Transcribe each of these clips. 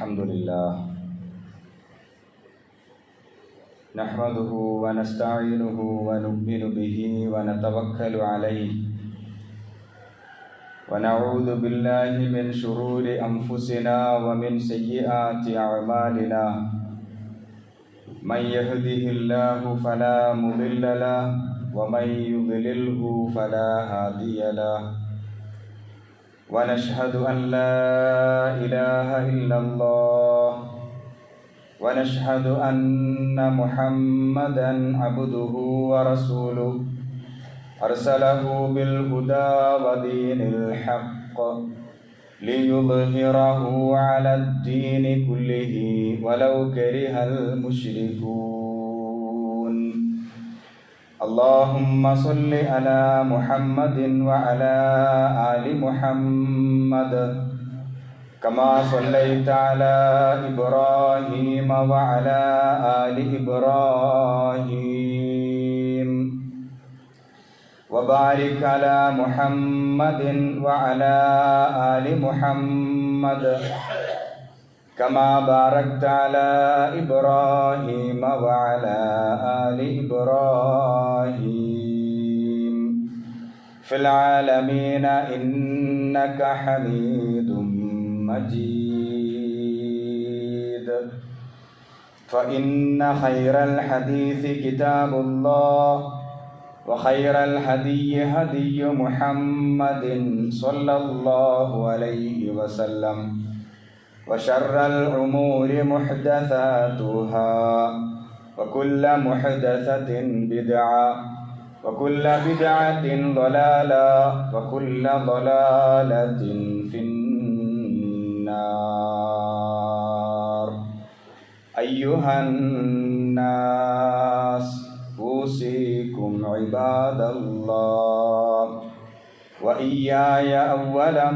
الحمد لله نحمده ونستعينه ونؤمن به ونتوكل عليه ونعوذ بالله من شرور أنفسنا ومن سيئات أعمالنا من يهده الله فلا مضل له ومن يضلله فلا هادي له ونشهد أن لا إله إلا الله ونشهد أن محمدا عبده ورسوله أرسله بالهدى ودين الحق ليظهره على الدين كله ولو كره المشركون اللهم صل على محمد وعلى آل محمد كما صليت على إبراهيم وعلى آل إبراهيم وبارك على محمد وعلى آل محمد كما باركت على إبراهيم وعلى آل إبراهيم في العالمين إنك حميد مجيد فإن خير الحديث كتاب الله وخير الهدي هدي محمد صلى الله عليه وسلم وشر الأمور محدثاتها وكل محدثة بدعة وكل بدعة ضلالة وكل ضلالة في النار أيها الناس أوصيكم عباد الله وإياي أولا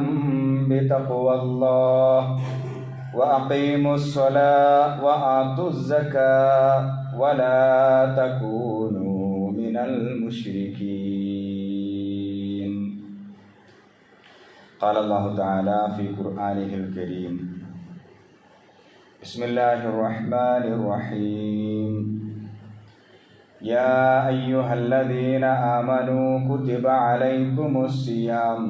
بتقوى الله وأقيموا الصلاة وآتوا الزكاة ولا تكونوا من المشركين قال الله تعالى في قرآنه الكريم بسم الله الرحمن الرحيم يا أيها الذين آمنوا كتب عليكم الصيام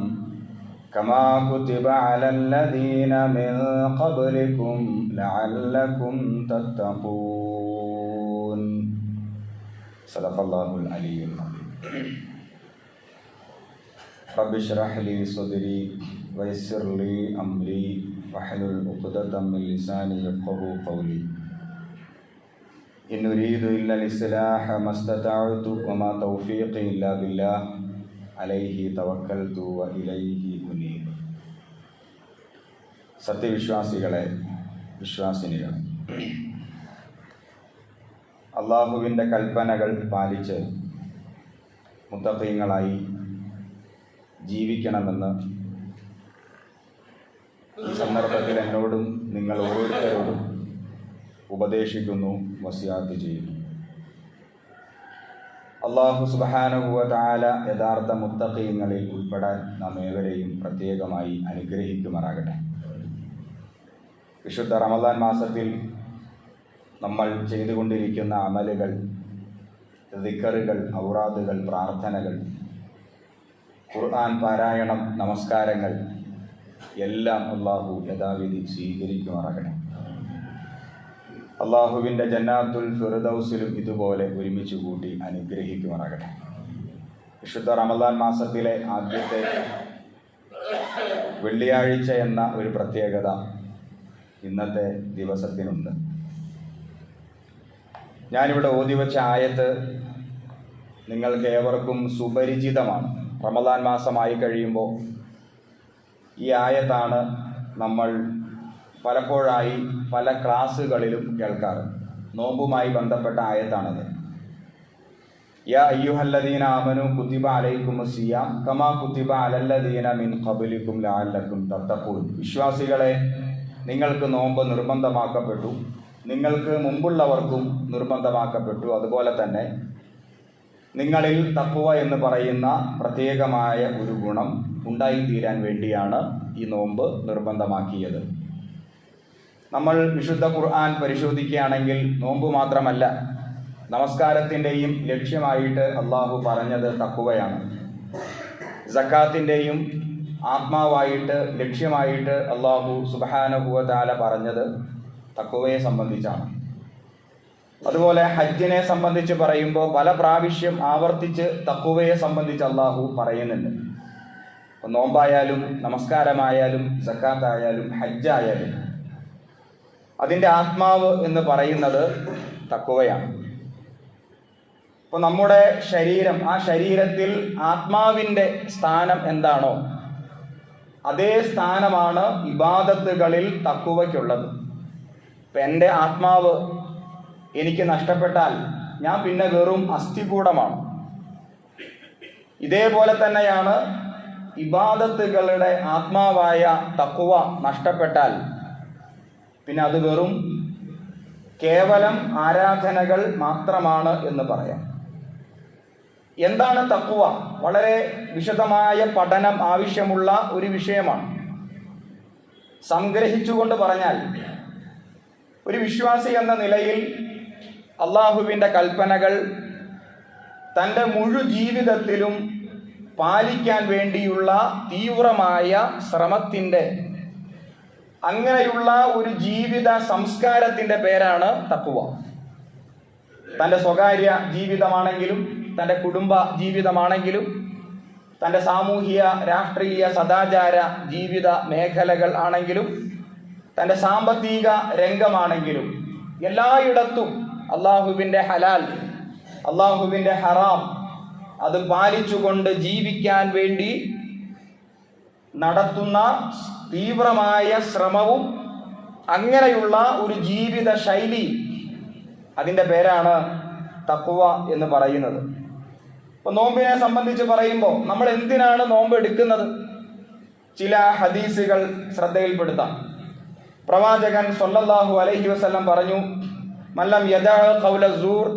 كما كتب على الذين من قبلكم لعلكم تتقون صدق الله العلي العظيم رب اشرح لي صدري ويسر لي أمري واحلل عقدة من لساني يفقهوا قولي إن أريد إلا الإصلاح ما استطعت وما توفيقي إلا بالله عليه توكلت وإليه أنيب. സത്യവിശ്വാസികളെ, വിശ്വാസിനികളെ, അള്ളാഹുവിൻ്റെ കൽപ്പനകൾ പാലിച്ച് മുത്തഖീങ്ങളായി ജീവിക്കണമെന്ന് ഈ സന്ദർഭത്തിൽ എന്നോടും നിങ്ങൾ ഓരോരുത്തരോടും ഉപദേശിക്കുന്നു, വസിയാത്ത് ചെയ്യുന്നു. അല്ലാഹു സുബ്ഹാനഹു വ തആല യഥാർത്ഥ മുത്തഖീങ്ങളിൽ ഉൾപ്പെടാൻ നാം ഏവരെയും പ്രത്യേകമായി അനുഗ്രഹിക്കുമാറാകട്ടെ. വിശുദ്ധ റമദാൻ മാസത്തിൽ നമ്മൾ ചെയ്തുകൊണ്ടിരിക്കുന്ന അമലുകൾ, ദിക്റുകൾ, ഔറാദുകൾ, പ്രാർത്ഥനകൾ, ഖുർആൻ പാരായണം, നമസ്കാരങ്ങൾ എല്ലാം അല്ലാഹു യഥാവിധി സ്വീകരിക്കുമാറാകട്ടെ. അള്ളാഹുവിൻ്റെ ജന്നാത്തുൽ ഫിർദൗസിലും ഇതുപോലെ ഒരുമിച്ച് കൂട്ടി അനുഗ്രഹിക്കുമാറാകട്ടെ. വിശുദ്ധ റമദാൻ മാസത്തിലെ ആദ്യത്തെ വെള്ളിയാഴ്ച എന്ന ഒരു പ്രത്യേകത ഇന്നത്തെ ദിവസത്തിനുണ്ട്. ഞാനിവിടെ ഓതിവെച്ച ആയത്ത് നിങ്ങൾക്ക് ഏവർക്കും സുപരിചിതമാണ്. റമദാൻ മാസമായി കഴിയുമ്പോൾ ഈ ആയത്താണ് നമ്മൾ പലപ്പോഴായി പല ക്ലാസ്സുകളിലും കേൾക്കാറ്. നോമ്പുമായി ബന്ധപ്പെട്ട ആയത്താണത്. യാ അയ്യുഹല്ലദീന ആമനു കുതിബ അലൈക്കുമുസ് സിയാം കമാ കുതിബ അലല്ലദീന മിൻ ഖബലിക്കും ലഅല്ലക്കും തത്തഖൂൻ. വിശ്വാസികളെ, നിങ്ങൾക്ക് നോമ്പ് നിർബന്ധമാക്കപ്പെട്ടു, നിങ്ങൾക്ക് മുമ്പുള്ളവർക്കും നിർബന്ധമാക്കപ്പെട്ടു. അതുപോലെ തന്നെ നിങ്ങളിൽ തഖ്വ എന്ന് പറയുന്ന പ്രത്യേകമായ ഒരു ഗുണം ഉണ്ടായിത്തീരാൻ വേണ്ടിയാണ് ഈ നോമ്പ് നിർബന്ധമാക്കിയത്. നമ്മൾ വിശുദ്ധ ഖുർആൻ പരിശോധിക്കുകയാണെങ്കിൽ നോമ്പ് മാത്രമല്ല, നമസ്കാരത്തിൻ്റെയും ലക്ഷ്യമായിട്ട് അള്ളാഹു പറഞ്ഞത് തഖ്വയാണ്. സക്കാത്തിൻ്റെയും ആത്മാവായിട്ട് ലക്ഷ്യമായിട്ട് അള്ളാഹു സുബ്ഹാനഹു വ തആല പറഞ്ഞത് തഖ്വയെ സംബന്ധിച്ചാണ്. അതുപോലെ ഹജ്ജിനെ സംബന്ധിച്ച് പറയുമ്പോൾ പല പ്രാവശ്യം ആവർത്തിച്ച് തഖ്വയെ സംബന്ധിച്ച് അള്ളാഹു പറയുന്നുണ്ട്. നോമ്പായാലും നമസ്കാരമായാലും സക്കാത്തായാലും ഹജ്ജായാലും അതിൻ്റെ ആത്മാവ് എന്ന് പറയുന്നത് തഖ്വയാണ്. അപ്പോൾ നമ്മുടെ ശരീരം, ആ ശരീരത്തിൽ ആത്മാവിൻ്റെ സ്ഥാനം എന്താണോ അതേ സ്ഥാനമാണ് ഇബാദത്തുകളിൽ തഖ്വയ്ക്കുള്ളത്. ഇപ്പം എൻ്റെ ആത്മാവ് എനിക്ക് നഷ്ടപ്പെട്ടാൽ ഞാൻ പിന്നെ വെറും അസ്ഥികൂടമാണ്. ഇതേപോലെ തന്നെയാണ് ഇബാദത്തുകളുടെ ആത്മാവായ തഖ്വ നഷ്ടപ്പെട്ടാൽ പിന്നെ അത് വെറും കേവലം ആരാധനകൾ മാത്രമാണ് എന്ന് പറയാം. എന്താണ് തഖ്വ? വളരെ വിശദമായ പഠനം ആവശ്യമുള്ള ഒരു വിഷയമാണ്. സംഗ്രഹിച്ചുകൊണ്ട് പറഞ്ഞാൽ, ഒരു വിശ്വാസി എന്ന നിലയിൽ അള്ളാഹുവിൻ്റെ കൽപ്പനകൾ തൻ്റെ മുഴു ജീവിതത്തിലും പാലിക്കാൻ വേണ്ടിയുള്ള തീവ്രമായ ശ്രമത്തിൻ്റെ, അങ്ങനെയുള്ള ഒരു ജീവിത സംസ്കാരത്തിൻ്റെ പേരാണ് തഖ്വ. തൻ്റെ സ്വകാര്യ ജീവിതമാണെങ്കിലും തൻ്റെ കുടുംബ ജീവിതമാണെങ്കിലും തൻ്റെ സാമൂഹിക രാഷ്ട്രീയ സദാചാര ജീവിത മേഖലകൾ ആണെങ്കിലും തൻ്റെ സാമ്പത്തിക രംഗമാണെങ്കിലും എല്ലായിടത്തും അള്ളാഹുവിൻ്റെ ഹലാൽ, അള്ളാഹുവിൻ്റെ ഹറാം അത് പാലിച്ചുകൊണ്ട് ജീവിക്കാൻ വേണ്ടി നടത്തുന്ന തീവ്രമായ ശ്രമവും അങ്ങനെയുള്ള ഒരു ജീവിത ശൈലി, അതിൻ്റെ പേരാണ് തഖ്വ എന്ന് പറയുന്നത്. ഇപ്പോൾ നോമ്പിനെ സംബന്ധിച്ച് പറയുമ്പോൾ നമ്മൾ എന്തിനാണ് നോമ്പ് എടുക്കുന്നത്? ചില ഹദീസുകൾ ശ്രദ്ധയിൽപ്പെടുത്താം. പ്രവാചകൻ സ്വല്ലല്ലാഹു അലൈഹി വസല്ലം പറഞ്ഞു, മല്ലം യദഅ ഖൗല സൂർ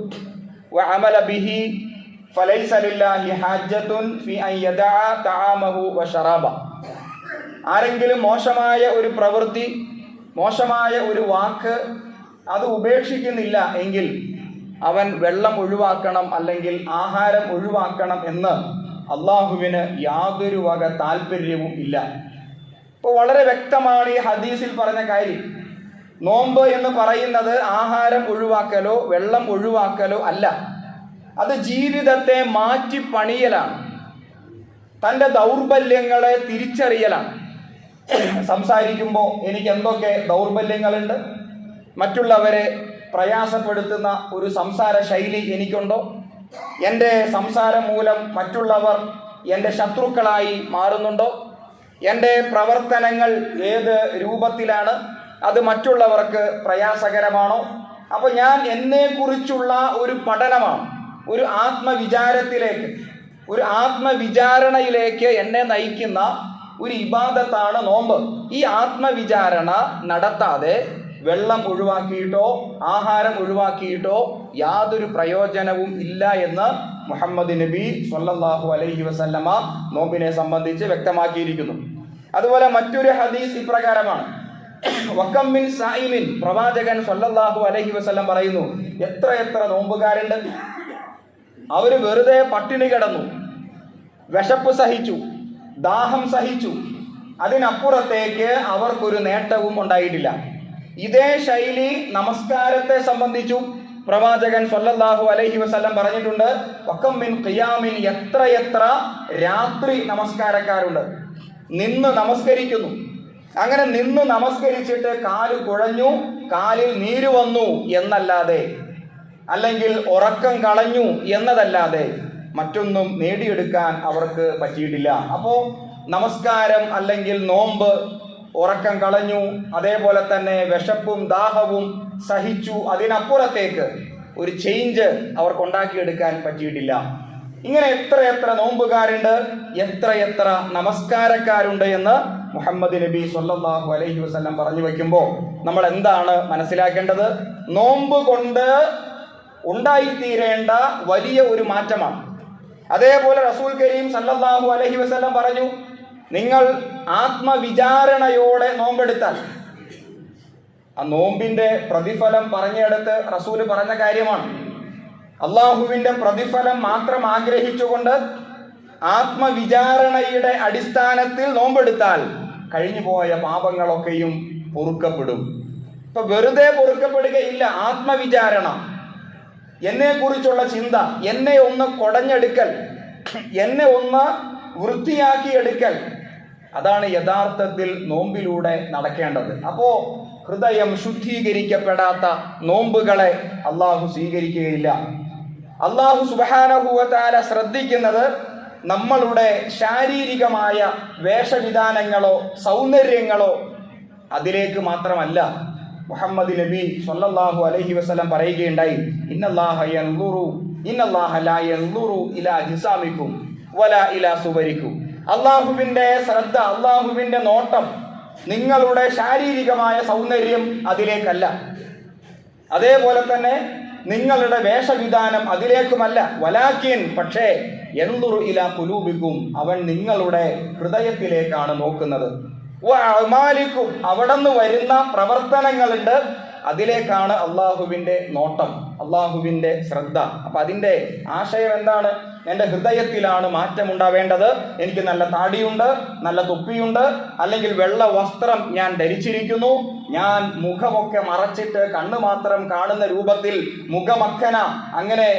വ അമല ബിഹി ഫലൈസ ലില്ലാഹി ഹാജത്തുൻ ഫി അൻ യദഅ തആമഹു വ ശറാബ. ആരെങ്കിലും മോശമായ ഒരു പ്രവൃത്തി, മോശമായ ഒരു വാക്ക് അത് ഉപേക്ഷിക്കുന്നില്ല എങ്കിൽ അവൻ വെള്ളം ഒഴിവാക്കണം അല്ലെങ്കിൽ ആഹാരം ഒഴിവാക്കണം എന്ന് അള്ളാഹുവിന് യാതൊരു വക താല്പര്യവും ഇല്ല. ഇപ്പോൾ വളരെ വ്യക്തമാണ് ഈ ഹദീസിൽ പറഞ്ഞ കാര്യം. നോമ്പ് എന്ന് പറയുന്നത് ആഹാരം ഒഴിവാക്കലോ വെള്ളം ഒഴിവാക്കലോ അല്ല, അത് ജീവിതത്തെ മാറ്റി പണിയലാണ്, തൻ്റെ ദൗർബല്യങ്ങളെ തിരിച്ചറിയലാണ്. സംസാരിക്കുമ്പോൾ എനിക്ക് എന്തൊക്കെ ദൗർബല്യങ്ങളുണ്ട്, മറ്റുള്ളവരെ പ്രയാസപ്പെടുത്തുന്ന ഒരു സംസാര ശൈലി എനിക്കുണ്ടോ, എൻ്റെ സംസാരം മൂലം മറ്റുള്ളവർ എൻ്റെ ശത്രുക്കളായി മാറുന്നുണ്ടോ, എൻ്റെ പ്രവർത്തനങ്ങൾ ഏത് രൂപത്തിലാണ്, അത് മറ്റുള്ളവർക്ക് പ്രയാസകരമാണോ? അപ്പോൾ ഞാൻ എന്നെക്കുറിച്ചുള്ള ഒരു പഠനമാണ്, ഒരു ആത്മവിചാരത്തിലേക്ക്, ഒരു ആത്മവിചാരണയിലേക്ക് എന്നെ നയിക്കുന്ന ഒരു ഇബാദത്താണ് നോമ്പ്. ഈ ആത്മവിചാരണ നടത്താതെ വെള്ളം ഒഴിവാക്കിയിട്ടോ ആഹാരം ഒഴിവാക്കിയിട്ടോ യാതൊരു പ്രയോജനവും ഇല്ല എന്ന് മുഹമ്മദ് നബി സ്വല്ലല്ലാഹു അലൈഹി വസല്ലമ നോമ്പിനെ സംബന്ധിച്ച് വ്യക്തമാക്കിയിരിക്കുന്നു. അതുപോലെ മറ്റൊരു ഹദീസ് ഇപ്രകാരമാണ്, വകം മിൻ സായിമിൻ, പ്രവാചകൻ സ്വല്ലല്ലാഹു അലൈഹി വസല്ലം പറയുന്നു, എത്ര നോമ്പുകാരുണ്ട്, അവർ വെറുതെ പട്ടിണി കിടന്നു, വിശപ്പ് സഹിച്ചു, ദാഹം സഹിച്ചു, അതിനപ്പുറത്തേക്ക് അവർക്കൊരു നേട്ടവും ഉണ്ടായിട്ടില്ല. ഇതേ ശൈലി നമസ്കാരത്തെ സംബന്ധിച്ചു പ്രവാചകൻ സ്വല്ലല്ലാഹു അലൈഹി വസല്ലം പറഞ്ഞിട്ടുണ്ട്, വകം മിൻ ഖിയാമിൻ, എത്ര രാത്രി നമസ്കാരക്കാരുണ്ട്, നിന്ന് നമസ്കരിക്കുന്നു. അങ്ങനെ നിന്ന് നമസ്കരിച്ചിട്ട് കാല് കുഴഞ്ഞു, കാലിൽ നീര് വന്നു എന്നല്ലാതെ, അല്ലെങ്കിൽ ഉറക്കം കളഞ്ഞു എന്നതല്ലാതെ മറ്റൊന്നും നേടിയെടുക്കാൻ അവർക്ക് പറ്റിയിട്ടില്ല. അപ്പോൾ നമസ്കാരം അല്ലെങ്കിൽ നോമ്പ് ഉറക്കം കളഞ്ഞു, അതേപോലെ തന്നെ വിശപ്പും ദാഹവും സഹിച്ചു, അതിനപ്പുറത്തേക്ക് ഒരു ചേഞ്ച് അവർക്കുണ്ടാക്കിയെടുക്കാൻ പറ്റിയിട്ടില്ല. ഇങ്ങനെ എത്ര നോമ്പുകാരുണ്ട്, എത്ര നമസ്കാരക്കാരുണ്ട് എന്ന് മുഹമ്മദ് നബി സ്വല്ലല്ലാഹു അലൈഹി വസല്ലം പറഞ്ഞു വയ്ക്കുമ്പോൾ നമ്മൾ എന്താണ് മനസ്സിലാക്കേണ്ടത്? നോമ്പ് കൊണ്ട് ഉണ്ടായിത്തീരേണ്ട വലിയ ഒരു മാറ്റമാണ്. അതേപോലെ റസൂൽ കരീം സല്ലല്ലാഹു അലൈഹി വസല്ലം പറഞ്ഞു, നിങ്ങൾ ആത്മവിചാരണയോടെ നോമ്പെടുത്താൽ, ആ നോമ്പിന്റെ പ്രതിഫലം പറഞ്ഞെടുത്ത് റസൂല് പറഞ്ഞ കാര്യമാണ്. അള്ളാഹുവിന്റെ പ്രതിഫലം മാത്രം ആഗ്രഹിച്ചുകൊണ്ട് ആത്മവിചാരണയുടെ അടിസ്ഥാനത്തിൽ നോമ്പെടുത്താൽ കഴിഞ്ഞു പോയ പാപങ്ങളൊക്കെയും പൊറുക്കപ്പെടും. ഇപ്പൊ വെറുതെ പൊറുക്കപ്പെടുകയില്ല, ആത്മവിചാരണ, എന്നെ കുറിച്ചുള്ള ചിന്ത, എന്നെ ഒന്ന് കൊടഞ്ഞെടുക്കൽ, എന്നെ ഒന്ന് വൃത്തിയാക്കിയെടുക്കൽ, അതാണ് യഥാർത്ഥത്തിൽ നോമ്പിലൂടെ നടക്കേണ്ടത്. അപ്പോ ഹൃദയം ശുദ്ധീകരിക്കപ്പെടാത്ത നോമ്പുകളെ അള്ളാഹു സ്വീകരിക്കുകയില്ല. അള്ളാഹു സുബ്ഹാനഹു വ തആല ശ്രദ്ധിക്കുന്നത് നമ്മളുടെ ശാരീരികമായ വേഷവിധാനങ്ങളോ സൗന്ദര്യങ്ങളോ അതിലേക്ക് മാത്രമല്ല. മുഹമ്മദ് നബി സ്വല്ലല്ലാഹു അലൈഹി വസല്ലം പറയുകയുണ്ടായി, ഇന്നല്ലാഹ ലാ യൻദുറു ഇലാ ജിസാമിക്കും വലാ ഇലാ സുവരിക്കും. അള്ളാഹുവിൻ്റെ ശ്രദ്ധ, അള്ളാഹുവിൻ്റെ നോട്ടം നിങ്ങളുടെ ശാരീരികമായ സൗന്ദര്യം അതിലേക്കല്ല, അതേപോലെ തന്നെ നിങ്ങളുടെ വേഷവിധാനം അതിലേക്കുമല്ല. വലാകിൻ, പക്ഷേ യൻദുറു ഇലാ ഖുലൂബിക്കും, അവൻ നിങ്ങളുടെ ഹൃദയത്തിലേക്കാണ് നോക്കുന്നത്. വഅമാലിക്കും, അവിടുന്ന് വരുന്ന പ്രവർത്തനങ്ങളുണ്ട്, അതിലേക്കാണ് അള്ളാഹുവിൻ്റെ നോട്ടം, അള്ളാഹുവിൻ്റെ ശ്രദ്ധ. അപ്പം അതിൻ്റെ ആശയം എന്താണ്? എൻ്റെ ഹൃദയത്തിലാണ് മാറ്റം ഉണ്ടാവേണ്ടത്. എനിക്ക് നല്ല താടിയുണ്ട്, നല്ല തൊപ്പിയുണ്ട്, അല്ലെങ്കിൽ വെള്ള വസ്ത്രം ഞാൻ ധരിച്ചിരിക്കുന്നു, ഞാൻ മുഖമൊക്കെ മറച്ചിട്ട് കണ്ണ് മാത്രം കാണുന്ന രൂപത്തിൽ മുഖമക്കന അങ്ങനെ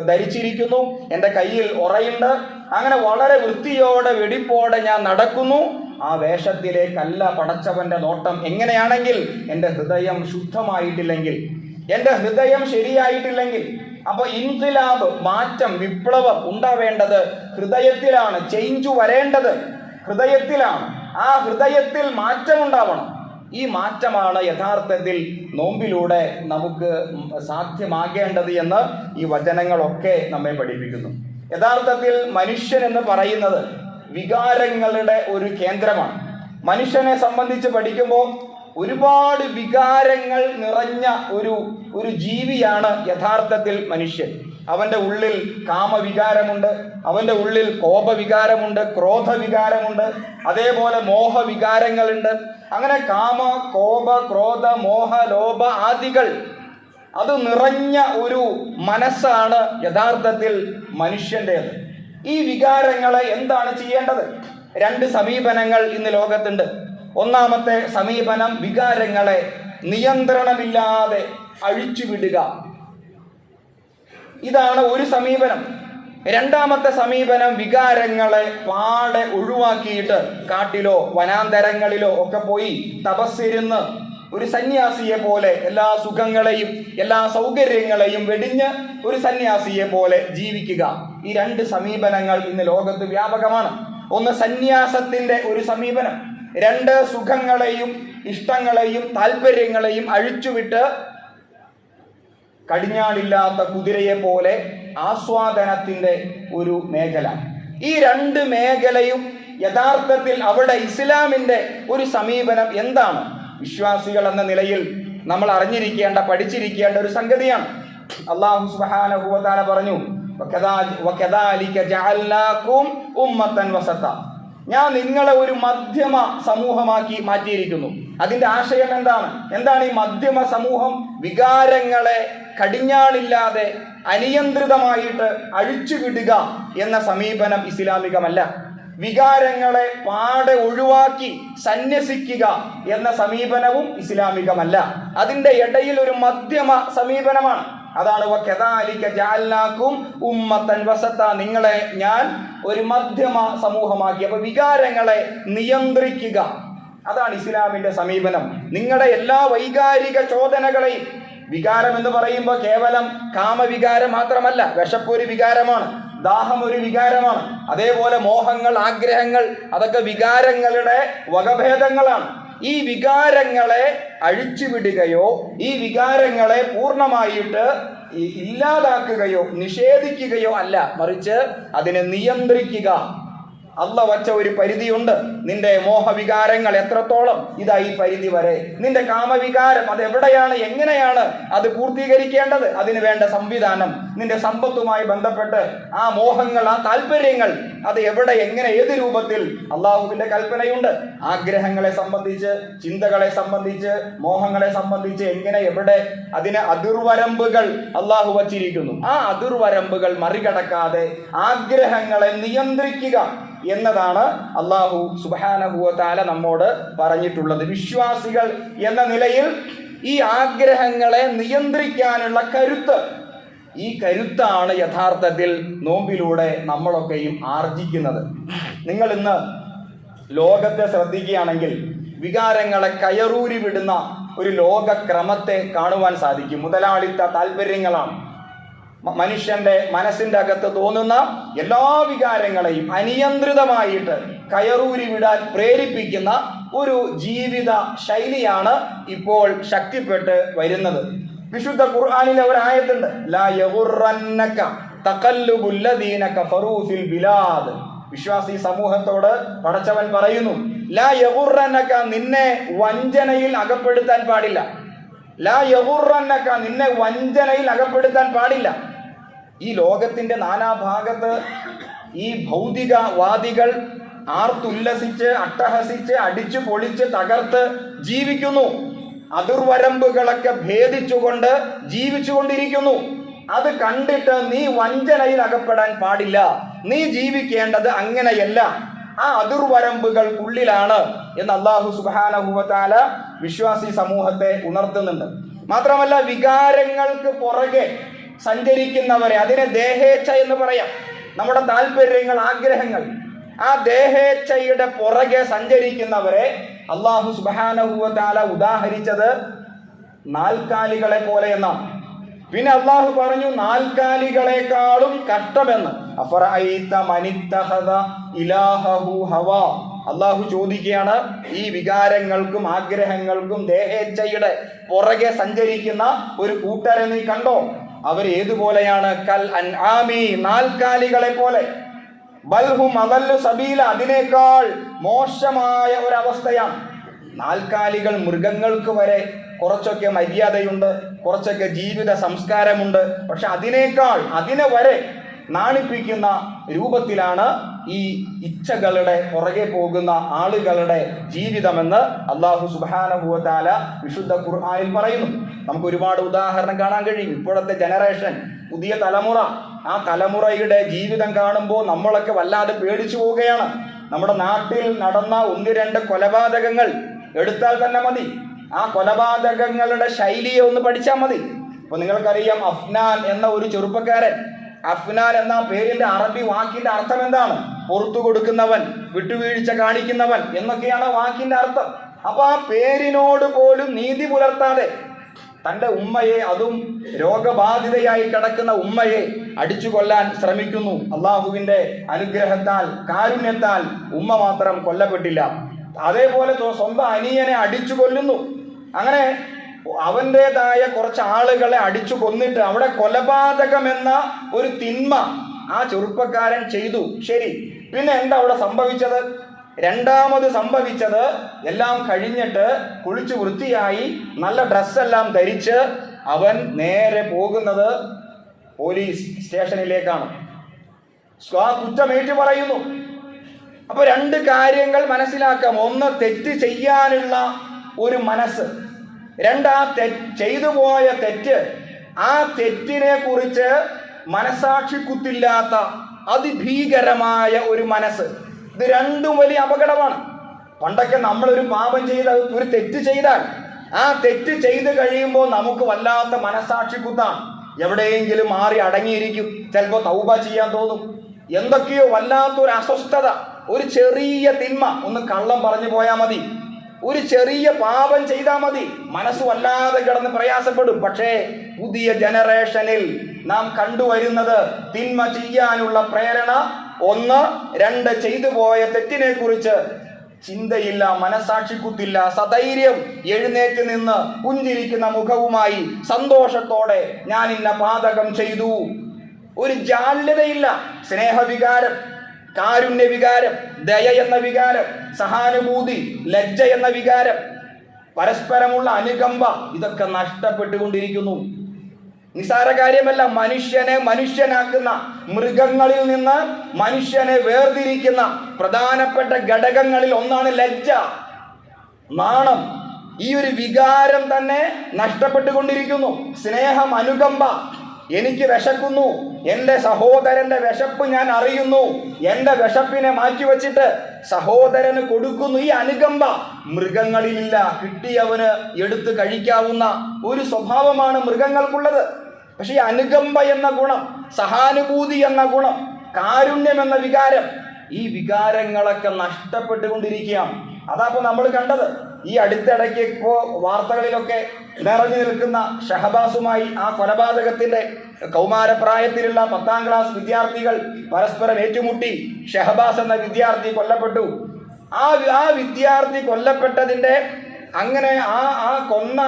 ധരിച്ചിരിക്കുന്നു, എൻ്റെ കയ്യിൽ ഉറയുണ്ട്, അങ്ങനെ വളരെ വൃത്തിയോടെ വെടിപ്പോടെ ഞാൻ നടക്കുന്നു. ആ വേഷത്തിലേക്കല്ല പടച്ചവന്റെ നോട്ടം. എങ്ങനെയാണെങ്കിൽ എൻ്റെ ഹൃദയം ശുദ്ധമായിട്ടില്ലെങ്കിൽ, എൻ്റെ ഹൃദയം ശരിയായിട്ടില്ലെങ്കിൽ, അപ്പൊ ഇൻഖിലാബ്, മാറ്റം, വിപ്ലവം ഉണ്ടാവേണ്ടത് ഹൃദയത്തിലാണ്. ചേഞ്ച് വരേണ്ടത് ഹൃദയത്തിലാണ്. ആ ഹൃദയത്തിൽ മാറ്റം ഉണ്ടാവണം. ഈ മാറ്റമാണ് യഥാർത്ഥത്തിൽ നോമ്പിലൂടെ നമുക്ക് സാധ്യമാകേണ്ടത് എന്ന് ഈ വചനങ്ങളൊക്കെ നമ്മെ പഠിപ്പിക്കുന്നു. യഥാർത്ഥത്തിൽ മനുഷ്യൻ എന്ന് പറയുന്നത് വികാരങ്ങളുടെ ഒരു കേന്ദ്രമാണ്. മനുഷ്യനെ സംബന്ധിച്ച് പഠിക്കുമ്പോൾ ഒരുപാട് വികാരങ്ങൾ നിറഞ്ഞ ഒരു ജീവിയാണ് യഥാർത്ഥത്തിൽ മനുഷ്യൻ. അവൻ്റെ ഉള്ളിൽ കാമവികാരമുണ്ട്, അവൻ്റെ ഉള്ളിൽ കോപവികാരമുണ്ട്, ക്രോധവികാരമുണ്ട്, അതേപോലെ മോഹവികാരങ്ങളുണ്ട്. അങ്ങനെ കാമ, കോപ, ക്രോധ, മോഹ, ലോഭ ആദികൾ അത് നിറഞ്ഞ ഒരു മനസ്സാണ് യഥാർത്ഥത്തിൽ മനുഷ്യൻ്റേത്. ഈ വികാരങ്ങളെ എന്താണ് ചെയ്യേണ്ടത്? രണ്ട് സമീപനങ്ങൾ ഇന്ന് ലോകത്തുണ്ട്. ഒന്നാമത്തെ സമീപനം വികാരങ്ങളെ നിയന്ത്രണമില്ലാതെ അഴിച്ചുവിടുക, ഇതാണ് ഒരു സമീപനം. രണ്ടാമത്തെ സമീപനം വികാരങ്ങളെ പാടെ ഒഴിവാക്കിയിട്ട് കാട്ടിലോ വനാന്തരങ്ങളിലോ ഒക്കെ പോയി തപസ്സിരുന്ന് ഒരു സന്യാസിയെ പോലെ എല്ലാ സുഖങ്ങളെയും എല്ലാ സൗകര്യങ്ങളെയും വെടിഞ്ഞ് ഒരു സന്യാസിയെ പോലെ ജീവിക്കുക. ഈ രണ്ട് സമീപനങ്ങൾ ഇന്ന് ലോകത്ത് വ്യാപകമാണ്. ഒന്ന് സന്യാസത്തിന്റെ ഒരു സമീപനം, രണ്ട് സുഖങ്ങളെയും ഇഷ്ടങ്ങളെയും താല്പര്യങ്ങളെയും അഴിച്ചുവിട്ട് കടിഞ്ഞാണില്ലാത്ത കുതിരയെ പോലെ ആസ്വാദനത്തിന്റെ ഒരു മേഖല. ഈ രണ്ട് മേഖലയും യഥാർത്ഥത്തിൽ അവിടെ ഇസ്ലാമിന്റെ ഒരു സമീപനം എന്താണ്? വിശ്വാസികൾ എന്ന നിലയിൽ നമ്മൾ അറിഞ്ഞിരിക്കേണ്ട, പഠിച്ചിരിക്കേണ്ട ഒരു സംഗതിയാണ്. അല്ലാഹു സുബ്ഹാനഹു വ തആല പറഞ്ഞു, വകദാലിക ജഅൽനാകും ഉമ്മത്തൻ വസത, ഞാൻ നിങ്ങളെ ഒരു മധ്യമ സമൂഹമാക്കി മാറ്റിയിരിക്കുന്നു. അതിന്റെ ആശയം എന്താണ് ഈ മധ്യമ സമൂഹം? വികാരങ്ങളെ കടിഞ്ഞാണില്ലാതെ അനിയന്ത്രിതമായിട്ട് അഴിച്ചുവിടുക എന്ന സമീപനം ഇസ്ലാമികമല്ല. വികാരങ്ങളെ പാടെ ഒഴിവാക്കി സന്യസിക്കുക എന്ന സമീപനവും ഇസ്ലാമികമല്ല. അതിന്റെ ഇടയിൽ ഒരു മധ്യമ സമീപനമാണ്. അതാണ് വകദാലിക ജഅൽനാകും ഉമ്മത്തൻ വസത, നിങ്ങളെ ഞാൻ ഒരു മധ്യമ സമൂഹമാക്കി. അപ്പൊ വികാരങ്ങളെ നിയന്ത്രിക്കുക, അതാണ് ഇസ്ലാമിന്റെ സമീപനം. നിങ്ങളുടെ എല്ലാ വൈകാരിക ചോദനകളെയും, വികാരം എന്ന് പറയുമ്പോൾ കേവലം കാമവികാരം മാത്രമല്ല, വിശപ്പൊരു വികാരമാണ്, ദാഹം ഒരു വികാരമാണ്, അതേപോലെ മോഹങ്ങൾ, ആഗ്രഹങ്ങൾ, അതൊക്കെ വികാരങ്ങളുടെ വകഭേദങ്ങളാണ്. ഈ വികാരങ്ങളെ അഴിച്ചുവിടുകയോ ഈ വികാരങ്ങളെ പൂർണ്ണമായിട്ട് ഇല്ലാതാക്കുകയോ നിഷേധിക്കുകയോ അല്ല, മറിച്ച് അതിനെ നിയന്ത്രിക്കുക. അള്ളാഹ് വച്ച ഒരു പരിധിയുണ്ട്. നിന്റെ മോഹവികാരങ്ങൾ എത്രത്തോളം, ഇതാ ഈ പരിധി വരെ. നിന്റെ കാമവികാരം അതെവിടെയാണ്, എങ്ങനെയാണ് അത് പൂർത്തീകരിക്കേണ്ടത്, അതിന് വേണ്ട സംവിധാനം നിന്റെ സമ്പത്തുമായി ബന്ധപ്പെട്ട് ആ മോഹങ്ങൾ, ആ താല്പര്യങ്ങൾ, അത് എവിടെ, എങ്ങനെ, ഏത് രൂപത്തിൽ അള്ളാഹുവിന്റെ കൽപ്പനയുണ്ട്. ആഗ്രഹങ്ങളെ സംബന്ധിച്ച്, ചിന്തകളെ സംബന്ധിച്ച്, മോഹങ്ങളെ സംബന്ധിച്ച് എങ്ങനെ, എവിടെ, അതിന് അതിർവരമ്പുകൾ അള്ളാഹു വച്ചിരിക്കുന്നു. ആ അതിർവരമ്പുകൾ മറികടക്കാതെ ആഗ്രഹങ്ങളെ നിയന്ത്രിക്കുക എന്നതാണ് അള്ളാഹു സുബ്ഹാനഹു വ തആല നമ്മോട് പറഞ്ഞിട്ടുള്ളത്. വിശ്വാസികൾ എന്ന നിലയിൽ ഈ ആഗ്രഹങ്ങളെ നിയന്ത്രിക്കാനുള്ള കരുത്ത്, ഈ കരുത്താണ് യഥാർത്ഥത്തിൽ നോമ്പിലൂടെ നമ്മളൊക്കെയും ആർജിക്കുന്നത്. നിങ്ങൾ ഇന്ന് ലോകത്തെ ശ്രദ്ധിക്കുകയാണെങ്കിൽ വികാരങ്ങളെ കയറൂരി വിടുന്ന ഒരു ലോകക്രമത്തെ കാണുവാൻ സാധിക്കും. മുതലാളിത്ത താല്പര്യങ്ങളാണ് മനുഷ്യന്റെ മനസ്സിന്റെ അകത്ത് തോന്നുന്ന എല്ലാ വികാരങ്ങളെയും അനിയന്ത്രിതമായിട്ട് കയറൂരി വിടാൻ പ്രേരിപ്പിക്കുന്ന ഒരു ജീവിത ശൈലിയാണ് ഇപ്പോൾ ശക്തിപ്പെട്ട് വരുന്നത്. വിശുദ്ധ ഖുർആനിലെ ഒരു ആയത്തുണ്ട്, ലാ യഗുറന്നക തഖല്ലുബുൽ ലദീന കഫറൂ ഫിൽ ബിലാദ്. വിശ്വാസി സമൂഹത്തോട് പടച്ചവൻ പറയുന്നു, ലാ യഗുറന്നക, നിന്നെ വഞ്ചനയിൽ അകപ്പെടുത്താൻ പാടില്ല. ലാ യഗുറന്നക, നിന്നെ വഞ്ചനയിൽ അകപ്പെടുത്താൻ പാടില്ല. ഈ ലോകത്തിന്റെ നാനാഭാഗത്ത് ഈ ഭൗതികവാദികൾ ആർത്തുല്ലസിച്ച്, അട്ടഹസിച്ച്, അടിച്ചു പൊളിച്ച്, തകർത്ത് ജീവിക്കുന്നു. അതിർവരമ്പുകളൊക്കെ ഭേദിച്ചുകൊണ്ട് ജീവിച്ചുകൊണ്ടിരിക്കുന്നു. അത് കണ്ടിട്ട് നീ വഞ്ചനയിൽ അകപ്പെടാൻ പാടില്ല. നീ ജീവിക്കേണ്ടത് അങ്ങനെയല്ല, ആ അതിർവരമ്പുകൾക്കുള്ളിലാണ് എന്ന് അല്ലാഹു സുബ്ഹാനഹു വ തആല വിശ്വാസി സമൂഹത്തെ ഉണർത്തുന്നുണ്ട്. മാത്രമല്ല, വികാരങ്ങൾക്ക് പുറകെ സഞ്ചരിക്കുന്നവരെ, അതിനെ ദേഹേച്ഛ എന്ന് പറയാം. നമ്മുടെ താല്പര്യങ്ങൾ, ആഗ്രഹങ്ങൾ, ആ ദേഹേച്ഛയുടെ പുറകെ സഞ്ചരിക്കുന്നവരെ അല്ലാഹു സുബ്ഹാനഹു വ തആല ഉദാഹരിച്ചത് നാൽക്കാലികളെ പോലെ എന്നാണ്. പിന്നെ അല്ലാഹു പറഞ്ഞു നാൽക്കാലികളെക്കാളും കഷ്ടമെന്ന്. അഫറഅയ്ത മനിത്തഖദ ഇലാഹഹു ഹവാ. അല്ലാഹു ചോദിക്കുകയാണ്, ഈ വികാരങ്ങൾക്കും ആഗ്രഹങ്ങൾക്കും ദേഹേച്ഛയുടെ പുറകെ സഞ്ചരിക്കുന്ന ഒരു കൂട്ടരെ നീ കണ്ടോ? അവർ ഏതുപോലെയാണ്? കൽ അൻആമി, നാൽക്കാലികളെ പോലെ. ബൽഹും അദല്ലു സബീല, അതിനേക്കാൾ മോശമായ ഒരവസ്ഥയാണ്. നാൽക്കാലികൾ, മൃഗങ്ങൾക്ക് വരെ കുറച്ചൊക്കെ മര്യാദയുണ്ട്, കുറച്ചൊക്കെ ജീവിത സംസ്കാരമുണ്ട്. പക്ഷെ അതിനെ വരെ നാണിപ്പിക്കുന്ന രൂപത്തിലാണ് ഈ ഇച്ഛകളുടെ പുറകെ പോകുന്ന ആളുകളുടെ ജീവിതമെന്ന് അല്ലാഹു സുബ്ഹാനഹു വ തആല വിശുദ്ധ ഖുർആനിൽ പറയുന്നു. നമുക്ക് ഒരുപാട് ഉദാഹരണം കാണാൻ കഴിയും. ഇപ്പോഴത്തെ ജനറേഷൻ, പുതിയ തലമുറ, ആ തലമുറയുടെ ജീവിതം കാണുമ്പോൾ നമ്മളൊക്കെ വല്ലാതെ പേടിച്ചു പോവുകയാണ്. നമ്മുടെ നാട്ടിൽ നടന്ന 1-2 കൊലപാതകങ്ങൾ എടുത്താൽ തന്നെ മതി. ആ കൊലപാതകങ്ങളുടെ ശൈലിയെ ഒന്ന് പഠിച്ചാൽ മതി. അപ്പൊ നിങ്ങൾക്കറിയാം, അഫ്നാൻ എന്ന ഒരു ചെറുപ്പക്കാരൻ. അഫ്നാൻ എന്ന പേരിന്റെ അറബി വാക്കിന്റെ അർത്ഥം എന്താണ്? പുറത്തു കൊടുക്കുന്നവൻ, വിട്ടുവീഴ്ച കാണിക്കുന്നവൻ എന്നൊക്കെയാണ് വാക്കിന്റെ അർത്ഥം. അപ്പൊ ആ പേരിനോട് പോലും നീതി പുലർത്താതെ തന്റെ ഉമ്മയെ, അതും രോഗബാധിതയായി കിടക്കുന്ന ഉമ്മയെ അടിച്ചു കൊല്ലാൻ ശ്രമിക്കുന്നു. അള്ളാഹുവിന്റെ അനുഗ്രഹത്താൽ, കാരുണ്യത്താൽ ഉമ്മ മാത്രം കൊല്ലപ്പെട്ടില്ല. അതേപോലെ സ്വന്തം അനിയനെ അടിച്ചു കൊല്ലുന്നു. അങ്ങനെ അവൻ്റെതായ കുറച്ച് ആളുകളെ അടിച്ചു കൊന്നിട്ട് അവിടെ കൊലപാതകം എന്ന ഒരു തിന്മ ആ ചെറുപ്പക്കാരൻ ചെയ്തു. ശരി, പിന്നെ എന്താ അവിടെ സംഭവിച്ചത്? രണ്ടാമത് സംഭവിച്ചത്, എല്ലാം കഴിഞ്ഞിട്ട് കുളിച്ചു വൃത്തിയായി നല്ല ഡ്രസ്സെല്ലാം ധരിച്ച് അവൻ നേരെ പോകുന്നത് പോലീസ് സ്റ്റേഷനിലേക്കാണ്. കുറ്റമേറ്റു പറയുന്നു. അപ്പൊ 2 കാര്യങ്ങൾ മനസ്സിലാക്കാം. ഒന്ന്, തെറ്റ് ചെയ്യാനുള്ള ഒരു മനസ്സ്. 2, ആ ചെയ്തു പോയ തെറ്റ്, ആ തെറ്റിനെ കുറിച്ച് മനസാക്ഷി കുത്തില്ലാത്ത അതിഭീകരമായ ഒരു മനസ്സ്. ഇത് രണ്ടും വലിയ അപകടമാണ്. പണ്ടൊക്കെ നമ്മളൊരു പാപം ചെയ്ത, ഒരു തെറ്റ് ചെയ്താൽ ആ തെറ്റ് ചെയ്ത് കഴിയുമ്പോൾ നമുക്ക് വല്ലാത്ത മനസാക്ഷി കുത്താണ്. എവിടെയെങ്കിലും മാറി അടങ്ങിയിരിക്കും. ചിലപ്പോൾ തൗബ ചെയ്യാൻ തോന്നും. എന്തൊക്കെയോ വല്ലാത്തൊരു അസ്വസ്ഥത. ഒരു ചെറിയ തിന്മ, ഒന്ന് കള്ളം പറഞ്ഞു പോയാൽ മതി, ഒരു ചെറിയ പാപം ചെയ്താൽ മതി, മനസ്സ് വല്ലാതെ കിടന്ന് പ്രയാസപ്പെടും. പക്ഷേ പുതിയ ജനറേഷനിൽ നാം കണ്ടുവരുന്നത് തിന്മ ചെയ്യാനുള്ള പ്രേരണ 1, 2 ചെയ്തു പോയ തെറ്റിനെ കുറിച്ച് ചിന്തയില്ല, മനസാക്ഷി കുത്തില്ല. സധൈര്യം എഴുന്നേറ്റ് നിന്ന് പുഞ്ചിരിക്കുന്ന മുഖവുമായി സന്തോഷത്തോടെ ഞാൻ ഇന്ന പാതകം ചെയ്തു. ഒരു ജാള്യതയില്ല. സ്നേഹവികാരം, കാരുണ്യ വികാരം, ദയ എന്ന വികാരം, സഹാനുഭൂതി, ലജ്ജ എന്ന വികാരം, പരസ്പരമുള്ള അനുകമ്പ, ഇതൊക്കെ നഷ്ടപ്പെട്ടുകൊണ്ടിരിക്കുന്നു. നിസാര കാര്യമല്ല. മനുഷ്യനെ മനുഷ്യനാക്കുന്ന, മൃഗങ്ങളിൽ നിന്ന് മനുഷ്യനെ വേർതിരിക്കുന്ന പ്രധാനപ്പെട്ട ഘടകങ്ങളിൽ ഒന്നാണ് ലജ്ജ, നാണം. ഈ ഒരു വികാരം തന്നെ നഷ്ടപ്പെട്ടുകൊണ്ടിരിക്കുന്നു. സ്നേഹം, അനുകമ്പ. എനിക്ക് വിശക്കുന്നു, എൻ്റെ സഹോദരന്റെ വിശപ്പ് ഞാൻ അറിയുന്നു, എൻ്റെ വിശപ്പിനെ മാറ്റിവെച്ചിട്ട് സഹോദരന് കൊടുക്കുന്നു. ഈ അനുകമ്പ മൃഗങ്ങളിലില്ല. കിട്ടിയവന് എടുത്ത് കഴിക്കാവുന്ന ഒരു സ്വഭാവമാണ് മൃഗങ്ങൾക്കുള്ളത്. പക്ഷെ ഈ അനുകമ്പ എന്ന ഗുണം, സഹാനുഭൂതി എന്ന ഗുണം, കാരുണ്യം എന്ന വികാരം, ഈ വികാരങ്ങളൊക്കെ നഷ്ടപ്പെട്ടുകൊണ്ടിരിക്കുകയാണ്. അതാപ്പോൾ നമ്മൾ കണ്ടത്. ഈ അടുത്തിടയ്ക്ക് ഇപ്പോൾ വാർത്തകളിലൊക്കെ നിറഞ്ഞു നിൽക്കുന്ന ഷഹബാസുമായി ആ കൊലപാതകത്തിന്റെ കൗമാരപ്രായത്തിലുള്ള 10ാം ക്ലാസ് വിദ്യാർത്ഥികൾ പരസ്പരം ഏറ്റുമുട്ടി ഷഹബാസ് എന്ന വിദ്യാർത്ഥി കൊല്ലപ്പെട്ടു. ആ വിദ്യാർത്ഥി കൊല്ലപ്പെട്ടതിൻ്റെ അങ്ങനെ ആ കൊന്ന